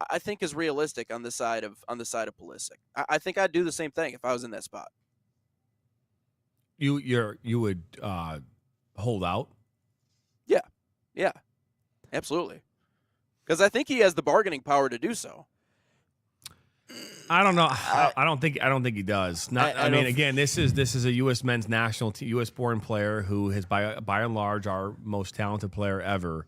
I think is realistic on the side of Pulisic. I think I'd do the same thing if I was in that spot. you would hold out. Yeah, absolutely. Because I think he has the bargaining power to do so. I don't know. I don't think he does. I mean, again, this is a U.S. men's national team, U.S. born player who is by and large our most talented player ever.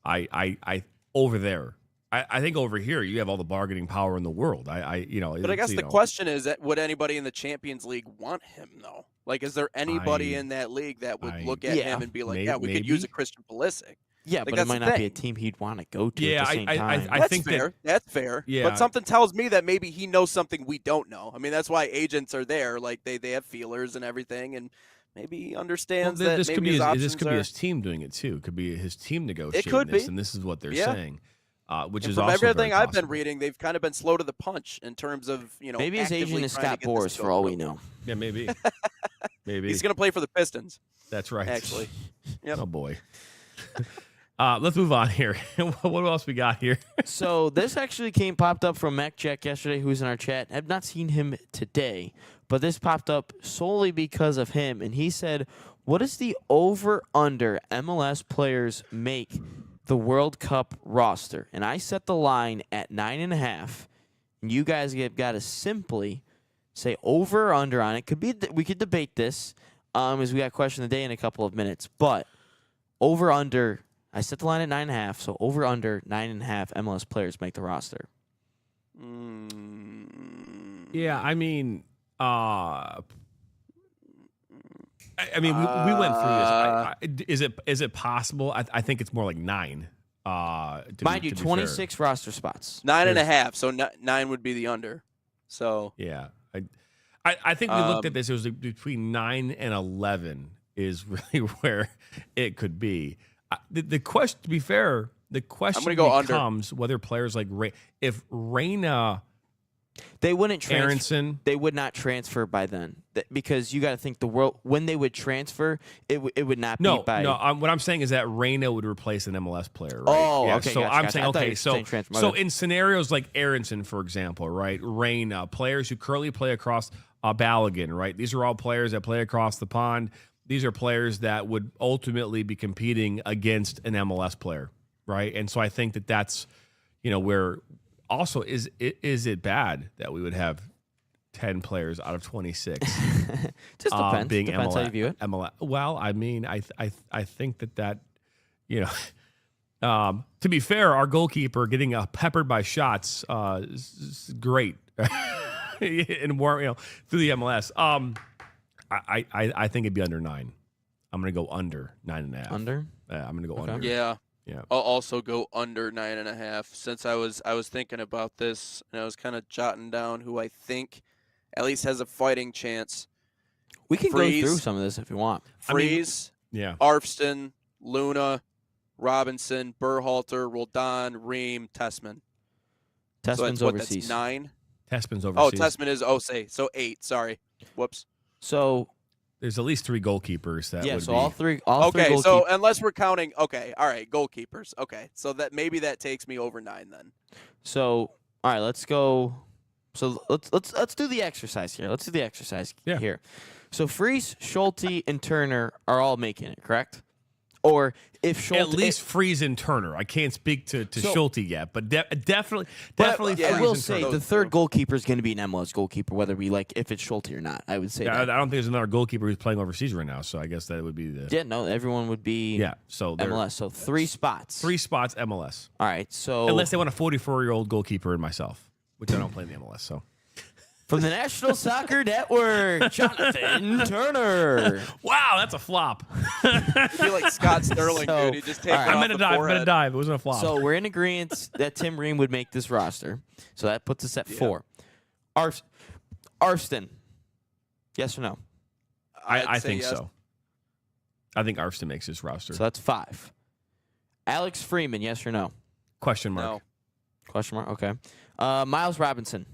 I over there. I think over here you have all the bargaining power in the world. But I guess the question is that would anybody in the Champions League want him though? Like, is there anybody in that league that would look at him and be like, we could use a Christian Pulisic? Yeah, like, but it might not be a team he'd want to go to at the same time. I think that's fair. Yeah. But something tells me that maybe he knows something we don't know. I mean, that's why agents are there. Like they have feelers and everything, and maybe he understands that this maybe this could be his team doing it too. It could be his team negotiating this, and this is what they're saying. Which is from also everything very I've been possible. reading, they've kind of been slow to the punch in terms of maybe his agent is Scott Boras Boras for all we know. Yeah, maybe. Maybe he's going to play for the Pistons. That's right. Actually, yep. Oh boy. Let's move on here. What else we got here? So this actually popped up from Mac Jack yesterday, who's in our chat. I've not seen him today, but this popped up solely because of him, and he said, "What is the over/under MLS players make the World Cup roster?" And I set the line at 9.5. And you guys have got to simply say over or under on it. Could be we could debate this, as we got question of the day in a couple of minutes. But over under, I set the line at 9.5. So over under 9.5 MLS players make the roster. Yeah, I mean, we went through this. Is it possible? I think it's more like 9. Mind you, 26 roster spots. 9.5. So 9 would be the under. So yeah, I think we looked at this. It was between 9 and 11 is really where it could be. The question, to be fair, the question becomes whether players like if Reyna. They wouldn't transfer. Aronson. They would not transfer by then, because you got to think the world when they would transfer, it would not be by. No, what I'm saying is that Reyna would replace an MLS player. Right? Oh, yeah, okay. So gotcha, I'm gotcha. saying okay. So in scenarios like Aronson, for example, right? Reyna, players who currently play across Balogun, right? These are all players that play across the pond. These are players that would ultimately be competing against an MLS player, right? And so I think that's where. Also, is it bad that we would have 10 players out of 26? Just depends. Being Depends how you view it. MLS. Well, I mean, I think that to be fair, our goalkeeper getting peppered by shots is great, and more through the MLS. I think it'd be under 9. I'm gonna go under 9.5. Under? I'm gonna go under. Yeah. Yeah. I'll also go under 9.5 since I was thinking about this and I was kind of jotting down who I think at least has a fighting chance. We can go through some of this if you want. Freeze, Arfston, Luna, Robinson, Berhalter, Roldan, Ream, Tessman. Tessman's overseas. That's 9. Tessman's overseas. Oh, Tessman is so 8. Sorry. Whoops. So there's at least 3 goalkeepers that would so be. all three so unless we're counting, all right, goalkeepers. Okay, so maybe that takes me over 9 then. So all right, let's go. So let's do the exercise here. Let's do the exercise here. So Freeze, Schulte, and Turner are all making it, correct? Or if Schulte, at least Freeze and Turner. I can't speak to Schulte yet, but definitely. Freeze I will and say Turner. the third goalkeeper is going to be an MLS goalkeeper, whether we if it's Schulte or not. I would say. I that. don't think there's another goalkeeper who's playing overseas right now, so I guess that would be the. Yeah, no, everyone would be. Yeah, so MLS. So 3 spots. 3 spots MLS. All right, so unless they want a 44-year-old goalkeeper and myself, which I don't play in the MLS, so. From the National Soccer Network, Jonathan Turner. Wow, that's a flop. I feel like Scott Sterling, dude. He just takes it I'm off gonna the dive. I'm forehead. gonna dive. It wasn't a flop. So we're in agreement that Tim Ream would make this roster. So that puts us at 4. Arfston. Yes or no? I say think yes. so. I think Arfston makes this roster. So that's 5. Alex Freeman. Yes or no? Question mark. No. Question mark. Okay. Miles Robinson.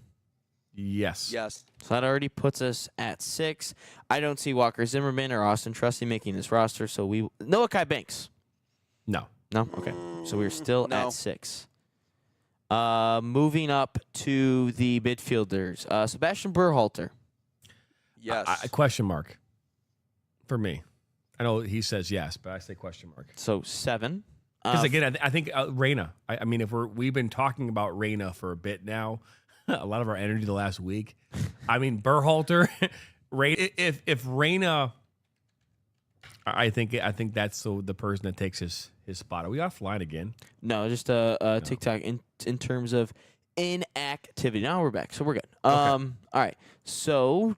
Yes. Yes. So that already puts us at 6. I don't see Walker Zimmerman or Austin Trusty making this roster. So Noah Kai Banks. No. No? Okay. So we're still No. at 6. Moving up to the midfielders. Sebastian Berhalter. Yes. Question mark. for me. I know he says yes, but I say question mark. So 7. Because again, I think Reyna. I mean, if we've been talking about Reyna for a bit now, a lot of our energy the last week. I mean, Berhalter, if Reyna, I think that's the person that takes his spot. Are we offline again? No, just TikTok in terms of inactivity. Now we're back, so we're good. Okay. All right. So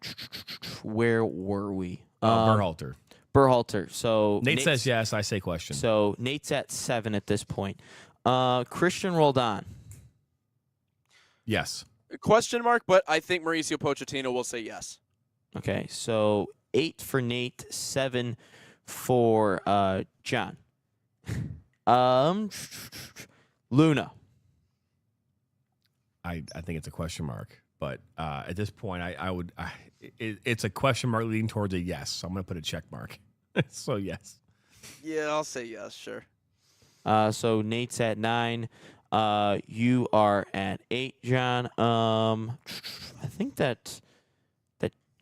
where were we? Berhalter. Berhalter. So Nate says yes. I say question. So Nate's at 7 at this point. Christian Roldan. Yes. Question mark, but I think Mauricio Pochettino will say yes. Okay, so 8 for Nate, 7 for John. Luna. I think it's a question mark, but at this point, it's a question mark leading towards a yes. So I'm going to put a check mark. So yes. Yeah, I'll say yes, sure. So Nate's at 9. You are at 8, John. I think that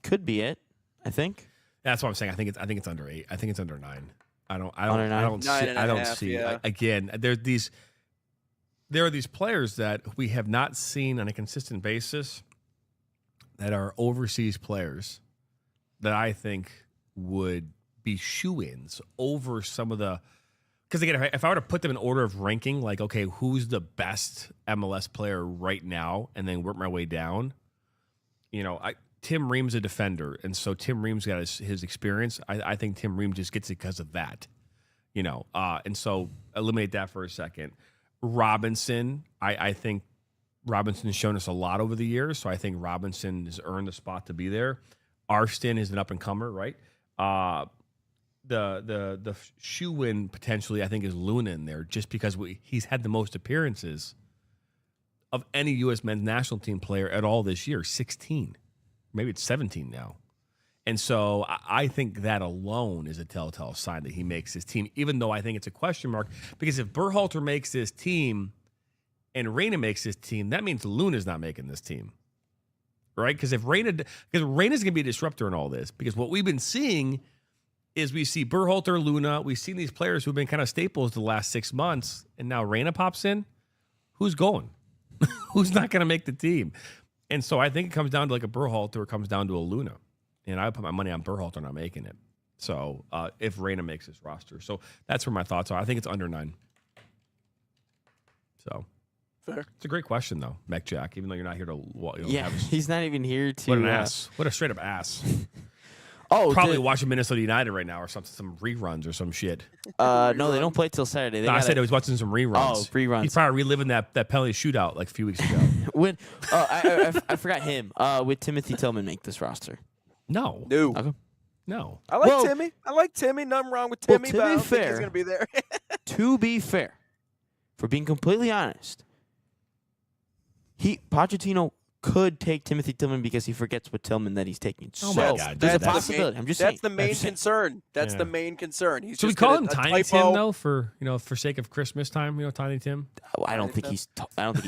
could be it. I think. That's what I'm saying. I think it's under 8. I think it's under 9. I don't see. Yeah. Again, there are these players that we have not seen on a consistent basis that are overseas players that I think would be shoo-ins over some of the. Because again, if I were to put them in order of ranking, like, okay, who's the best MLS player right now, and then work my way down, Tim Ream's a defender, and so Tim Ream's got his experience. I think Tim Ream just gets it because of that, and so eliminate that for a second. Robinson, I think Robinson's shown us a lot over the years, so I think Robinson has earned the spot to be there. Arston is an up-and-comer, right? The shoe-in potentially, I think, is Luna in there just because he's had the most appearances of any U.S. men's national team player at all this year, 16. Maybe it's 17 now. And so I think that alone is a telltale sign that he makes his team, even though I think it's a question mark. Because if Berhalter makes this team and Reyna makes his team, that means Luna's not making this team. Right? Because Reyna's going to be a disruptor in all this. Because what we've been seeing is we see Berhalter, Luna, we've seen these players who've been kind of staples the last 6 months, and now Reyna pops in. Who's going? Who's not going to make the team? And so I think it comes down to like a Berhalter, it comes down to a Luna. And I would put my money on Berhalter not making it. So if Reyna makes his roster. So that's where my thoughts are. I think it's under 9. So fair. It's a great question, though, Mech Jack, even though you're not here to he's not even here to. What an ass. What a straight up ass. Probably watching Minnesota United right now or some reruns or some shit. No, they don't play till Saturday. I said I was watching some reruns. Oh, reruns. He's probably reliving that penalty shootout like a few weeks ago. I forgot him. Would Timothy Tillman make this roster? No. Okay. No. I like Timmy. Nothing wrong with Timmy, but I don't think he's going to be there. To be fair, for being completely honest, Pochettino could take Timothy Tillman because he forgets what Tillman that he's taking. Oh my God, there's a possibility. I'm just saying. That's the main concern. That's the main concern. So we call him Tiny Tim though, for sake of Christmas time. Tiny Tim. I don't think he's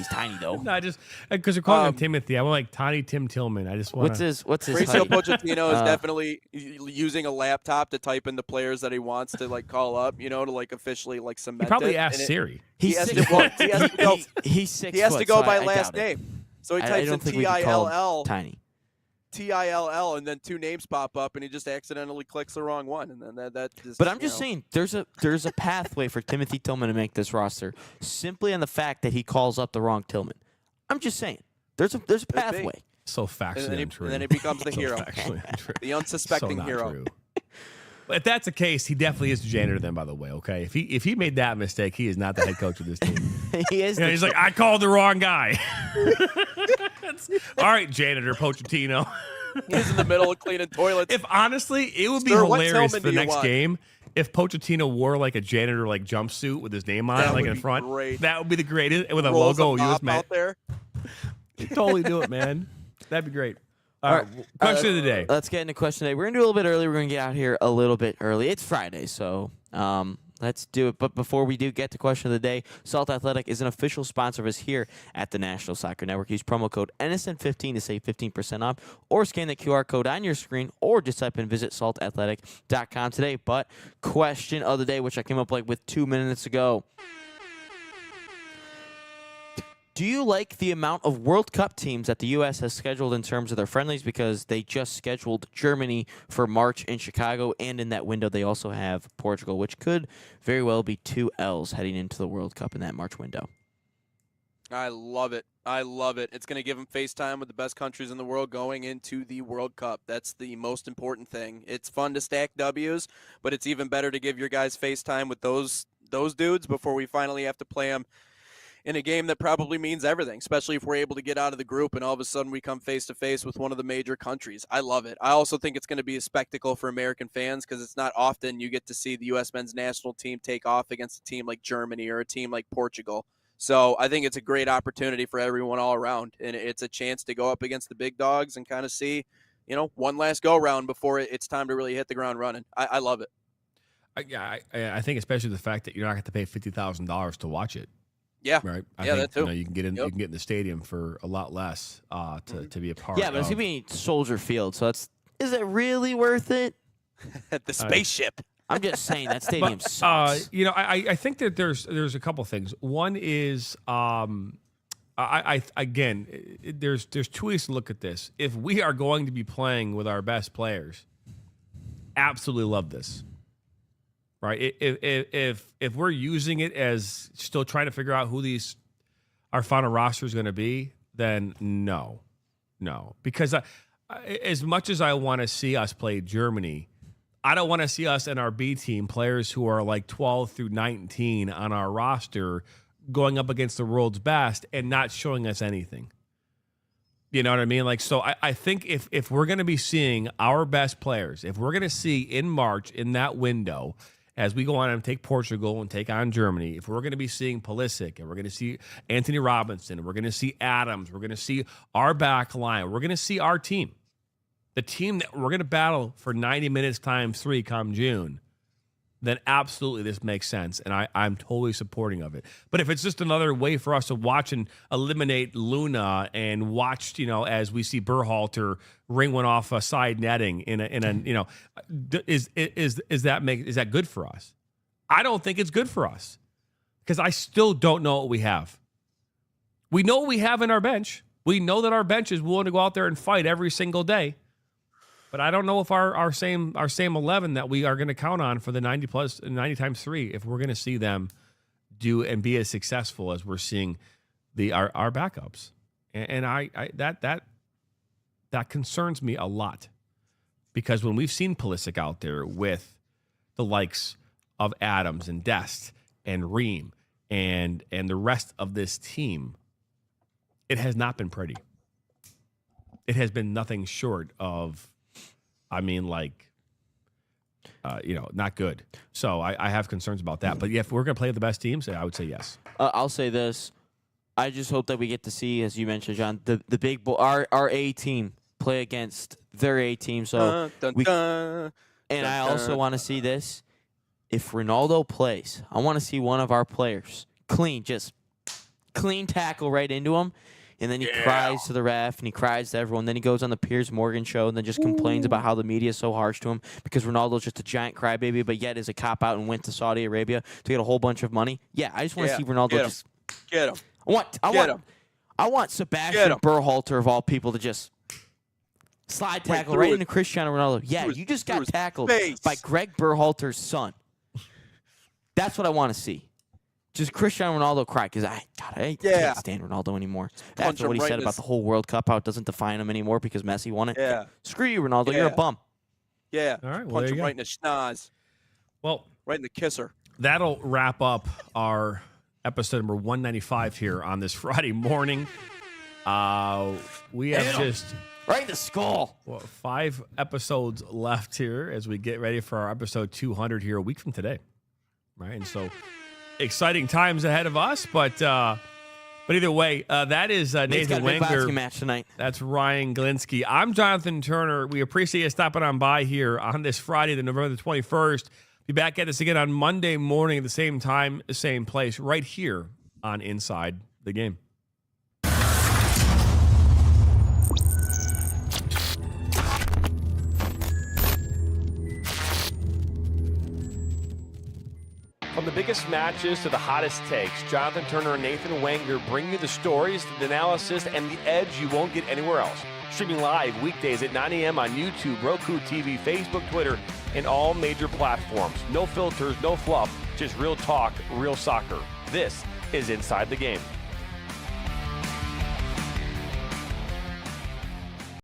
tiny though. No, just because we're calling him Timothy. I want like Tiny Tim Tillman. I just want. What's his Mauricio height? Pochettino is definitely using a laptop to type in the players that he wants to like call up. To like officially like cement. He probably it, asked Siri. He's 6 foot. He's 6 foot. He has to go by so I last doubt it. name. So he I types don't in think we could call him TILL, tiny. TILL, and then 2 names pop up, and he just accidentally clicks the wrong one, and then that. Just, But I'm just saying, there's a pathway for Timothy Tillman to make this roster simply on the fact that he calls up the wrong Tillman. I'm just saying, there's a pathway. So factually untrue. And then he becomes the hero, Factually untrue. the unsuspecting hero. True. If that's the case, he definitely is the janitor then, by the way, okay? If he made that mistake, he is not the head coach of this team. He is. He's like, I called the wrong guy. All right, janitor Pochettino. He's in the middle of cleaning toilets. If honestly, it would be Sir, what hilarious Tillman for the do you next want? game if Pochettino wore like a janitor like jumpsuit with his name on That it, like would in be front. great. That would be the greatest with a Rolls logo. a US mop man. out there. Totally do it, man. That'd be great. All right, question of the day. Let's get into question today. We're gonna do a little bit early. We're gonna get out here a little bit early. It's Friday, so Let's do it. But before we do get to question of the day, Salt Athletic is an official sponsor of us here at the National Soccer Network. Use promo code NSN15 to save 15% off, or scan the QR code on your screen, or just type in visit saltathletic.com today. But question of the day, which I came up with 2 minutes ago. Do you like the amount of World Cup teams that the U.S. has scheduled in terms of their friendlies? Because they just scheduled Germany for March in Chicago, and in that window they also have Portugal, which could very well be 2 L's heading into the World Cup in that March window. I love it. I love it. It's going to give them FaceTime with the best countries in the world going into the World Cup. That's the most important thing. It's fun to stack W's, but it's even better to give your guys FaceTime with those dudes before we finally have to play them in a game that probably means everything, especially if we're able to get out of the group and all of a sudden we come face-to-face with one of the major countries. I love it. I also think it's going to be a spectacle for American fans because it's not often you get to see the U.S. men's national team take off against a team like Germany or a team like Portugal. So I think it's a great opportunity for everyone all around, and it's a chance to go up against the big dogs and kind of see, one last go-round before it's time to really hit the ground running. I love it. I think especially the fact that you're not going to pay $50,000 to watch it. Yeah. Right. I think, that too. You can get in. Yep. You can get in the stadium for a lot less to be a part. Yeah, but it's gonna be Soldier Field. So is it really worth it? The spaceship. I'm just saying that stadium sucks. I think that there's a couple things. One is there's 2 ways to look at this. If we are going to be playing with our best players, absolutely love this. Right. If we're using it as still trying to figure out who our final roster is going to be, then no, because as much as I want to see us play Germany, I don't want to see us and our B team players who are like 12 through 19 on our roster going up against the world's best and not showing us anything. You know what I mean? So I think if we're going to be seeing our best players, if we're going to see in March in that window, as we go on and take Portugal and take on Germany, if we're going to be seeing Pulisic and we're going to see Anthony Robinson, we're going to see Adams, we're going to see our back line, we're going to see our team, the team that we're going to battle for 90 minutes times 3 come June, then absolutely this makes sense, and I'm totally supporting of it. But if it's just another way for us to watch and eliminate Luna and watch, as we see Berhalter ring one off a side netting is that good for us? I don't think it's good for us because I still don't know what we have. We know what we have in our bench. We know that our bench is willing to go out there and fight every single day. But I don't know if our same 11 that we are going to count on for the 90 times 3, if we're going to see them do and be as successful as we're seeing our backups, and that concerns me a lot, because when we've seen Pulisic out there with the likes of Adams and Dest and Ream and the rest of this team, it has not been pretty. It has been nothing short of, not good. So I have concerns about that. But yeah, if we're going to play the best teams, I would say yes. I'll say this. I just hope that we get to see, as you mentioned, John, the big our A team play against their A team. So I also want to see this. If Ronaldo plays, I want to see one of our players clean tackle right into him. And then he cries to the ref, and he cries to everyone. Then he goes on the Piers Morgan show and then just complains about how the media is so harsh to him because Ronaldo's just a giant crybaby, but yet is a cop-out and went to Saudi Arabia to get a whole bunch of money. Yeah, I just want to see Ronaldo get him. I want Sebastian Berhalter, of all people, to just slide tackle right into Cristiano Ronaldo. Yeah, you just got tackled by Greg Berhalter's son. That's what I want to see. Just Cristiano Ronaldo cry because I can't stand Ronaldo anymore. After what he said about the whole World Cup, how it doesn't define him anymore because Messi won it. Yeah. Screw you, Ronaldo. You're a bum. Yeah. All right. Well, punch him right in the schnoz. Well, right in the kisser. That'll wrap up our episode number 195 here on this Friday morning. We have just right in the skull. 5 episodes left here as we get ready for our episode 200 here a week from today. Right. And so exciting times ahead of us, but either way, that is Nathan Wenger. Match tonight. That's Ryan Glinsky. I'm Jonathan Turner. We appreciate you stopping on by here on this Friday, the November the 21st. Be back at this again on Monday morning at the same time, same place, right here on Inside the Game. From the biggest matches to the hottest takes, Jonathan Turner and Nathan Wenger bring you the stories, the analysis, and the edge you won't get anywhere else. Streaming live weekdays at 9 a.m. on YouTube, Roku TV, Facebook, Twitter, and all major platforms. No filters, no fluff, just real talk, real soccer. This is Inside the Game.